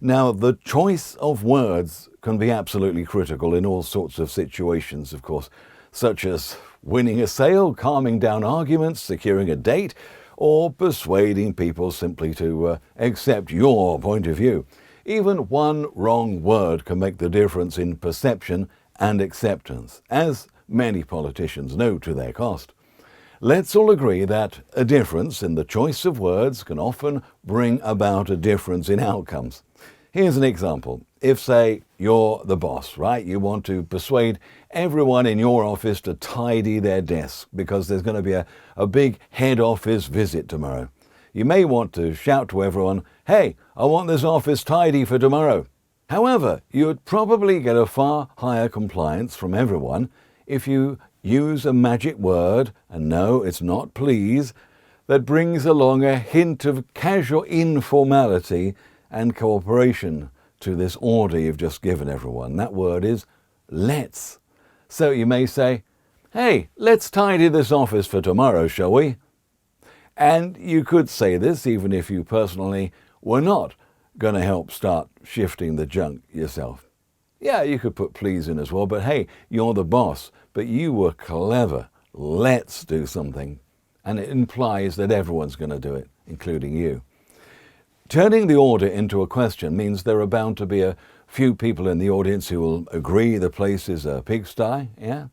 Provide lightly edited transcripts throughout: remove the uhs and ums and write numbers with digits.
Now, the choice of words can be absolutely critical in all sorts of situations, of course, such as winning a sale, calming down arguments, securing a date, or persuading people simply to accept your point of view. Even one wrong word can make the difference in perception and acceptance, as many politicians know to their cost. Let's all agree that a difference in the choice of words can often bring about a difference in outcomes. Here's an example. If, say, you're the boss, right? You want to persuade everyone in your office to tidy their desks because there's going to be a big head office visit tomorrow. You may want to shout to everyone, "Hey, I want this office tidy for tomorrow." However, you'd probably get a far higher compliance from everyone if you use a magic word, and no, it's not please, that brings along a hint of casual informality and cooperation to this order you've just given everyone. That word is let's. So you may say, "Hey, let's tidy this office for tomorrow, shall we?" And you could say this even if you personally were not going to help start shifting the junk yourself. Yeah, you could put please in as well, but hey, you're the boss, but you were clever. Let's do something. And it implies that everyone's going to do it, including you. Turning the order into a question means there are bound to be a few people in the audience who will agree the place is a pigsty, yeah?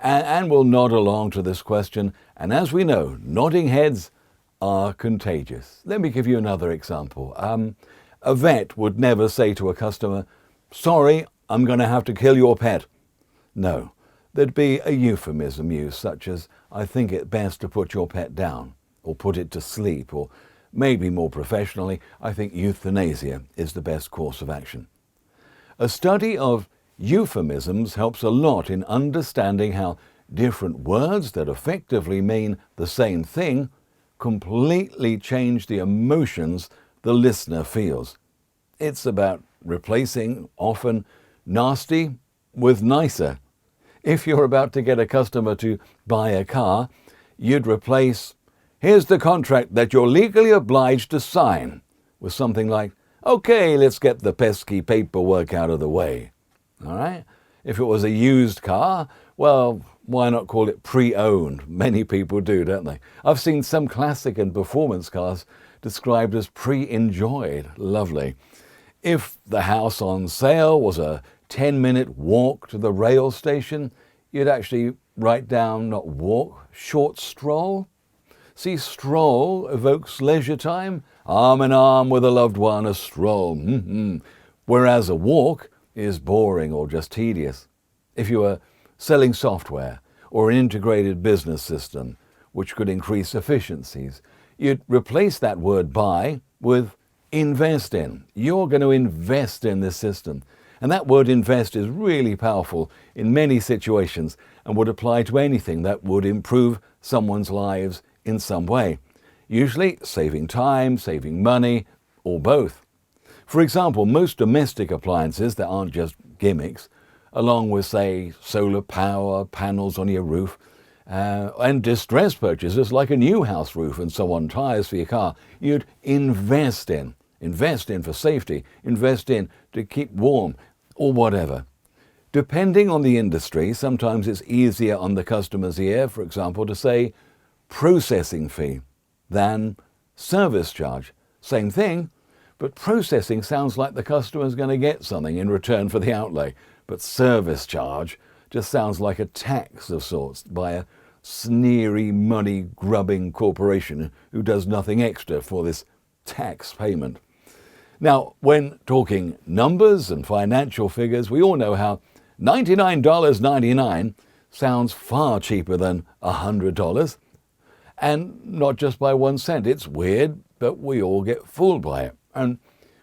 And will nod along to this question. And as we know, nodding heads are contagious. Let me give you another example. A vet would never say to a customer, "Sorry, I'm going to have to kill your pet." No, there'd be a euphemism used, such as, "I think it best to put your pet down," or "put it to sleep," or maybe more professionally, "I think euthanasia is the best course of action." A study of euphemisms helps a lot in understanding how different words that effectively mean the same thing completely change the emotions the listener feels. It's about replacing often nasty with nicer. If you're about to get a customer to buy a car, you'd replace, "Here's the contract that you're legally obliged to sign," with something like, "Okay, let's get the pesky paperwork out of the way." All right? If it was a used car, well, why not call it pre-owned? Many people do, don't they? I've seen some classic and performance cars described as pre-enjoyed. Lovely. If the house on sale was a 10-minute walk to the rail station, you'd actually write down not walk, short stroll. See, stroll evokes leisure time, arm in arm with a loved one, a stroll. Whereas a walk is boring or just tedious. If you were selling software or an integrated business system, which could increase efficiencies, you'd replace that word "buy" with "invest in." You're going to invest in this system. And that word "invest" is really powerful in many situations and would apply to anything that would improve someone's lives in some way. Usually saving time, saving money, or both. For example, most domestic appliances that aren't just gimmicks, along with, say, solar power, panels on your roof, and distress purchases like a new house roof and so on, tires for your car, you'd invest in. Invest in for safety, invest in to keep warm, or whatever. Depending on the industry, sometimes it's easier on the customer's ear, for example, to say processing fee than service charge. Same thing, but processing sounds like the customer's going to get something in return for the outlay. But service charge just sounds like a tax of sorts by a sneery, money-grubbing corporation who does nothing extra for this tax payment. Now, when talking numbers and financial figures, we all know how $99.99 sounds far cheaper than $100. And not just by 1 cent. It's weird, but we all get fooled by it. And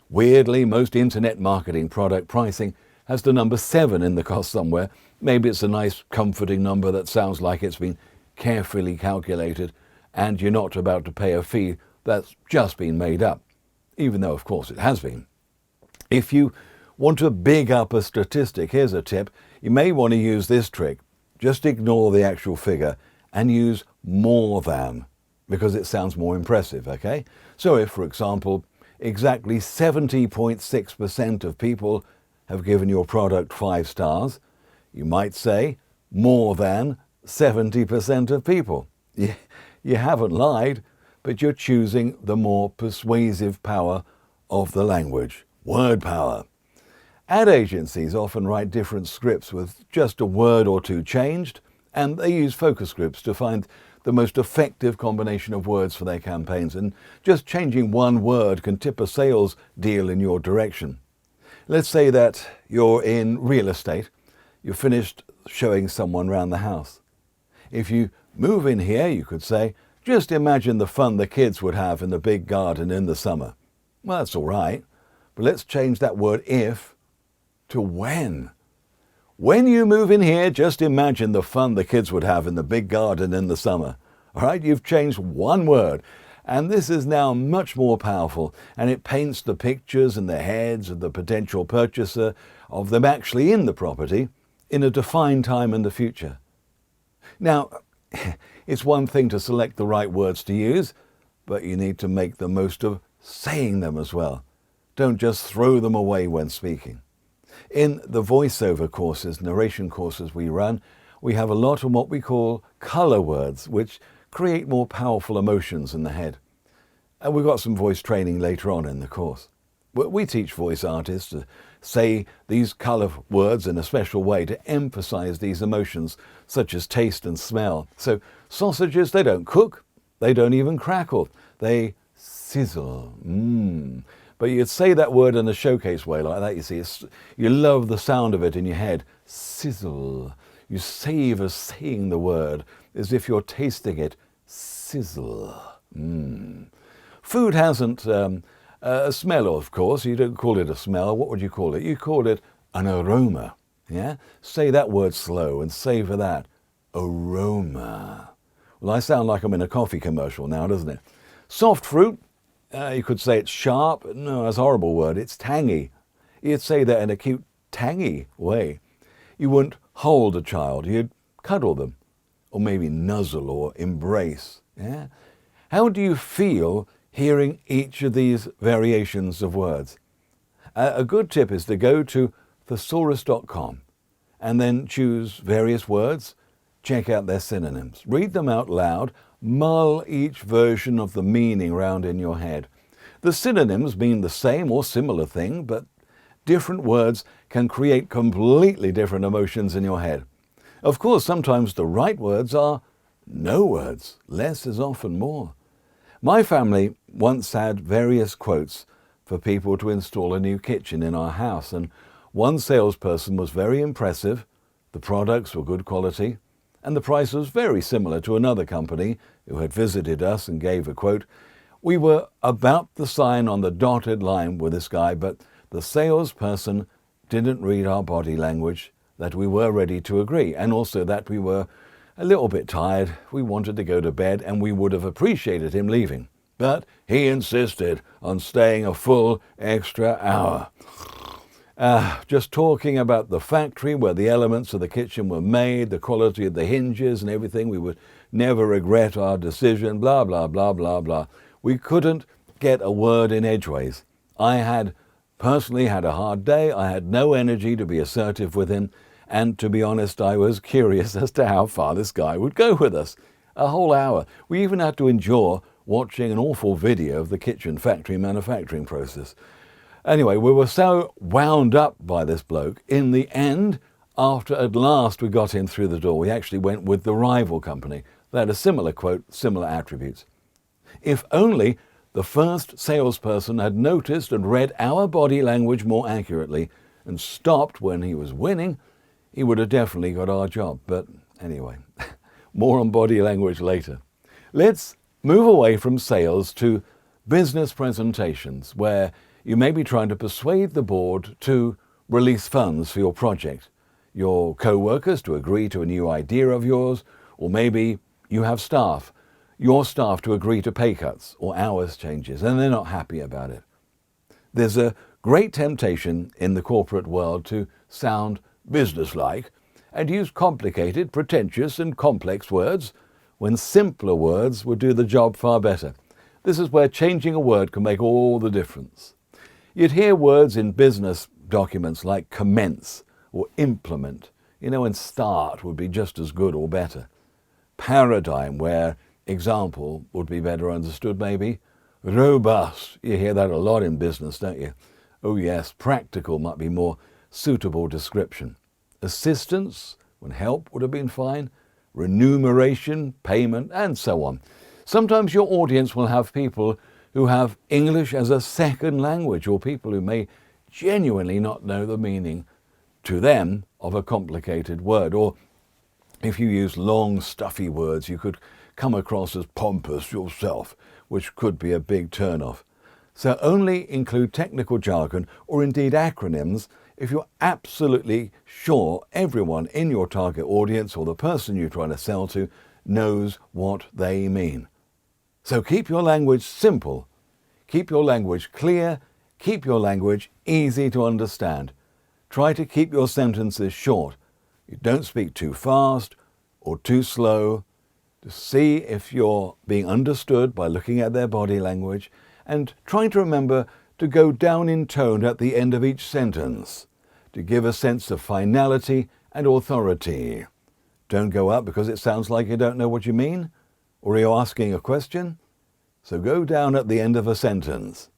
weirdly, most internet marketing product pricing has the number 7 in the cost somewhere. Maybe it's a nice, comforting number that sounds like it's been carefully calculated and you're not about to pay a fee that's just been made up, even though, of course, it has been. If you want to big up a statistic, here's a tip. You may want to use this trick. Just ignore the actual figure and use more than, because it sounds more impressive, okay? So if, for example, exactly 70.6% of people have given your product 5 stars. You might say more than 70% of people. You haven't lied, but you're choosing the more persuasive power of the language, word power. Ad agencies often write different scripts with just a word or two changed, and they use focus groups to find the most effective combination of words for their campaigns, and just changing one word can tip a sales deal in your direction. Let's say that you're in real estate. You've finished showing someone around the house. If you move in here, you could say, just imagine the fun the kids would have in the big garden in the summer. Well, that's all right, but let's change that word if to when. When you move in here, just imagine the fun the kids would have in the big garden in the summer. All right, you've changed one word, and this is now much more powerful, and it paints the pictures in the heads of the potential purchaser of them actually in the property in a defined time in the future. Now, it's one thing to select the right words to use, but you need to make the most of saying them as well. Don't just throw them away when speaking. In the voiceover courses, narration courses we run, we have a lot of what we call colour words, which create more powerful emotions in the head. And we've got some voice training later on in the course. We teach voice artists to say these colour words in a special way to emphasize these emotions, such as taste and smell. So sausages, they don't cook, they don't even crackle, they sizzle. But you'd say that word in a showcase way like that, you see. You love the sound of it in your head. Sizzle. You savor saying the word as if you're tasting it. Sizzle. Food hasn't a smell, of course. You don't call it a smell. What would you call it? You call it an aroma. Yeah? Say that word slow and savor that. Aroma. Well, I sound like I'm in a coffee commercial now, doesn't it? Soft fruit. You could say it's sharp. No, that's a horrible word. It's tangy. You'd say that in a cute, tangy way. You wouldn't hold a child. You'd cuddle them. Or maybe nuzzle or embrace. Yeah? How do you feel hearing each of these variations of words? A good tip is to go to thesaurus.com and then choose various words, check out their synonyms, read them out loud, mull each version of the meaning around in your head. The synonyms mean the same or similar thing, but different words can create completely different emotions in your head. Of course, sometimes the right words are no words. Less is often more. My family once had various quotes for people to install a new kitchen in our house, and one salesperson was very impressive, the products were good quality, and the price was very similar to another company who had visited us and gave a quote. We were about to sign on the dotted line with this guy, but the salesperson didn't read our body language, that we were ready to agree, and also that we were a little bit tired, we wanted to go to bed, and we would have appreciated him leaving. But he insisted on staying a full extra hour. Just talking about the factory where the elements of the kitchen were made, the quality of the hinges and everything, we would never regret our decision, blah, blah, blah, blah, blah. We couldn't get a word in edgeways. I had personally had a hard day. I had no energy to be assertive with him. And to be honest, I was curious as to how far this guy would go with us. A whole hour. We even had to endure watching an awful video of the kitchen factory manufacturing process. Anyway, we were so wound up by this bloke. In the end, after at last we got him through the door, we actually went with the rival company. They had a similar quote, similar attributes. If only the first salesperson had noticed and read our body language more accurately and stopped when he was winning, he would have definitely got our job. But anyway, more on body language later. Let's move away from sales to business presentations, where you may be trying to persuade the board to release funds for your project, your co-workers to agree to a new idea of yours, or maybe you have your staff to agree to pay cuts or hours changes, and they're not happy about it. There's a great temptation in the corporate world to sound businesslike and use complicated, pretentious and complex words when simpler words would do the job far better. This is where changing a word can make all the difference. You'd hear words in business documents like commence or implement, and start would be just as good or better. Paradigm, where example would be better understood maybe. Robust, you hear that a lot in business, don't you? Oh yes, practical might be more suitable description. Assistance, when help would have been fine. Remuneration, payment, and so on. Sometimes your audience will have people who have English as a second language, or people who may genuinely not know the meaning to them of a complicated word. Or if you use long, stuffy words, you could come across as pompous yourself, which could be a big turn-off. So only include technical jargon or indeed acronyms if you're absolutely sure everyone in your target audience or the person you're trying to sell to knows what they mean. So keep your language simple, keep your language clear, keep your language easy to understand. Try to keep your sentences short. You don't speak too fast or too slow. Just see if you're being understood by looking at their body language, and try to remember to go down in tone at the end of each sentence to give a sense of finality and authority. Don't go up because it sounds like you don't know what you mean, or you're asking a question. So go down at the end of a sentence.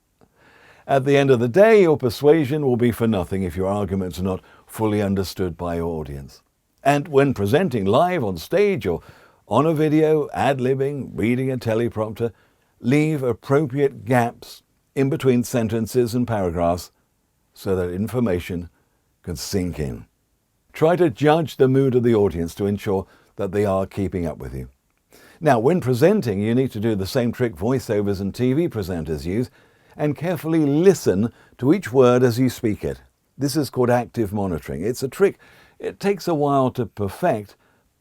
At the end of the day, your persuasion will be for nothing if your arguments are not fully understood by your audience. And when presenting live on stage or on a video, ad-libbing, reading a teleprompter, leave appropriate gaps in between sentences and paragraphs so that information can sink in. Try to judge the mood of the audience to ensure that they are keeping up with you. Now, when presenting, you need to do the same trick voiceovers and TV presenters use, and carefully listen to each word as you speak it. This is called active monitoring. It's a trick. It takes a while to perfect,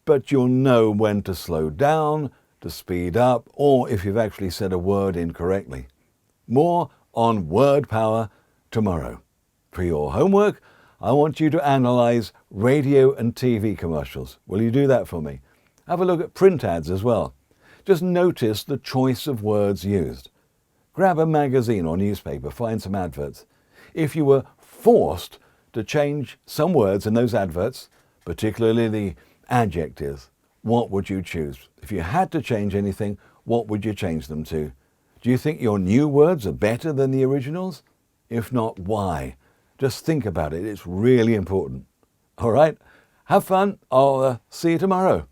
but you'll know when to slow down, to speed up, or if you've actually said a word incorrectly. More on WordPower tomorrow. For your homework, I want you to analyze radio and TV commercials. Will you do that for me? Have a look at print ads as well. Just notice the choice of words used. Grab a magazine or newspaper, find some adverts. If you were forced to change some words in those adverts, particularly the adjectives, what would you choose? If you had to change anything, what would you change them to? Do you think your new words are better than the originals? If not, why? Just think about it. It's really important. All right? Have fun. I'll see you tomorrow.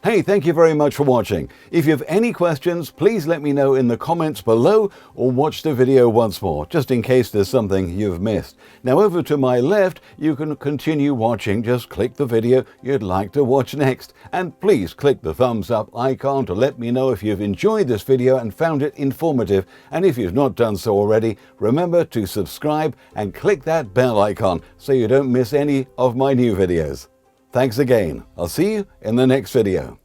Hey, thank you very much for watching. If you have any questions, please let me know in the comments below or watch the video once more, just in case there's something you've missed. Now over to my left, you can continue watching. Just click the video you'd like to watch next. And please click the thumbs up icon to let me know if you've enjoyed this video and found it informative. And if you've not done so already, remember to subscribe and click that bell icon so you don't miss any of my new videos. Thanks again. I'll see you in the next video.